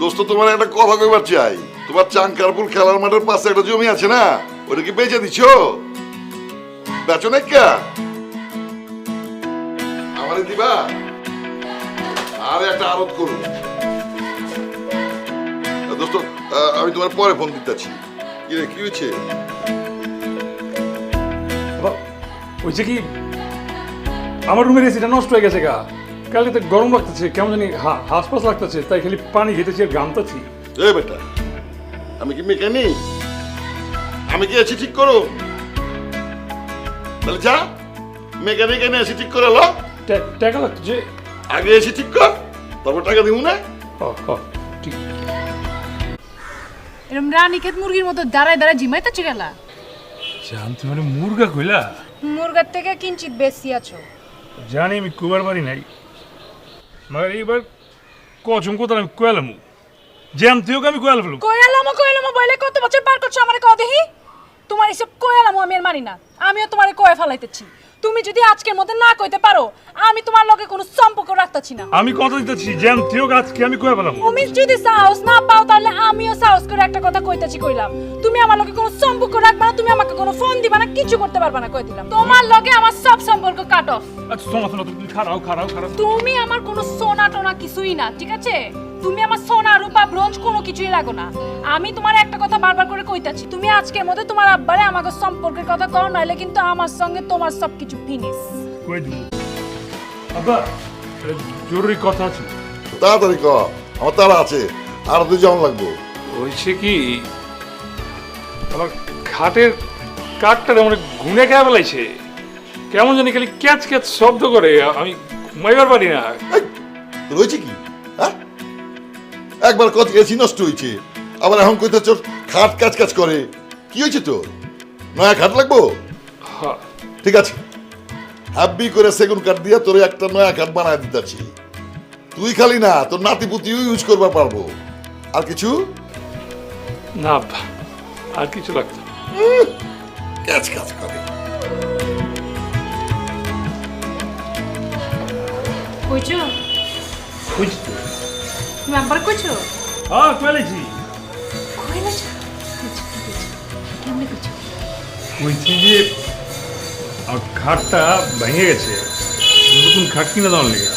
দোস্ত তোমার একটা কথা কইবার চাই। তোমার চাঙ্কারপুর খেলার মাঠের পাশে একটা জমি আছে না, ওটা কি বেচে দিছো? বেচো না কে? আমারে দিবা? আরে একটা আরত করুন দোস্ত, আমি তোমার পরে ফোন দিতেছি। কি রে, কি হয়েছে? হয়েছে কি, আমার রুমের এসিটা নষ্ট হয়ে গেছে গা। কালকে তো গরম লাগতেছে, কেমন জানি হাসপাস লাগতেছে, তাই খালি পানি খেতেছি আর ঘামতেছি। এ বেটা, আমি কি মেকানিক? আমি কি এসি ঠিক করো? তাহলে যা মেকানিক এনে এসি ঠিক করে লো। টাকা লাগতেছে। আগে এসি ঠিক কর, তারপর টাকা দিব না। ঠিক। এরকম রানীক্ষেত মুরগির মতো দাঁড়ায় দাঁড়ায় ঝিমাইতেছে গেলা। জানতে মানে মুরগা কইলা? মুরগার থেকে কিঞ্চিত বেশি আছো। জানি আমি কুবার বাড়ি নাই, মার এইবার কচম কোথাও আমি কোয়ালামু জানতেও আমি কোয়াল ফেলু। কোয়ালামো বলে কত বছর পার করছো আমারে কও দেখি। তোমার এসব কোয়ালামো আমি আর মানি না। আমিও তোমারে কয়ে ফেলাইতেছি। তুমি যদি আজকের মধ্যে না কইতে পারো, আমি তোমার লগে কোনো সম্পর্ক রাখতাছি না। আমি কথা দিতেছি, জানতেও আজকে আমি কোয়া ফেলাম। তুমি যদি সাহস না পাও তাহলে আমিও সাহস করে একটা কথা কইতাছি কইলাম। তুমি আমার লগে কোনো সম্পর্ক রাখবা না, তুমি আমাকে কোনো ফোন দিবা না, কিছু করতে পারবা না কই দিলাম। তোমার লগে আমার সব সম্পর্ক কাট অফ। আচ্ছা শোনো, তুমি খারাও। তুমি আমার কোনো সোনা টোনা কিছুই না, ঠিক আছে? তুমি আমার সোনা রূপা ব্রোঞ্জ কোনো কিছুই লাগো না। আমি তোমার একটা কথা বারবার করে কইতাছি, তুমি আজকের মধ্যে তোমার আব্বারে আমাকে সম্পর্কের কথা কও, নাইলে কিন্তু আমার সঙ্গে তোমার সবকিছু ফিনিশ। কই দিব আব্বা, জরুরি কথা আছে। তাড়াতাড়ি কর, আমার তারা আছে, আর 2 জন লাগবো। হয়েছে কি, আমার খাটের কাঠটা মানে ঘুনে খেয়ে ফেলাইছে, কেমন জানি খালি ক্যাচ ক্যাচ শব্দ করে, আমি ঘুমাইবার পারি না। রয়েছে কি? হ্যাঁ, একবার কত এসি নষ্ট হয়েছে, আবার এখন কইতে চোর খাট কাজ কাজ করে। কি হয়েছে তোর? নয়া খাট লাগবো? হ্যাঁ ঠিক আছে, হাব্বি করে সেগুন কাঠ দিয়া তোর একটা নয়া খাট বানায় দিতেছি। তুই খালি না, তোর নাতিপুতিও ইউজ করবার পারবো। আর কিছু না আব্বা, আর কিছু লাগতো না। কাজ কাজ করে। কইছো? বুঝছি। তুমি আব্বার কইছো? হ্যাঁ কইলেছি। কইলাছো? কেমনে কইছো? বলছি যে আর খাটটা ভেঙে গেছে, নতুন খাট কিনে দেওয়ার লেগে।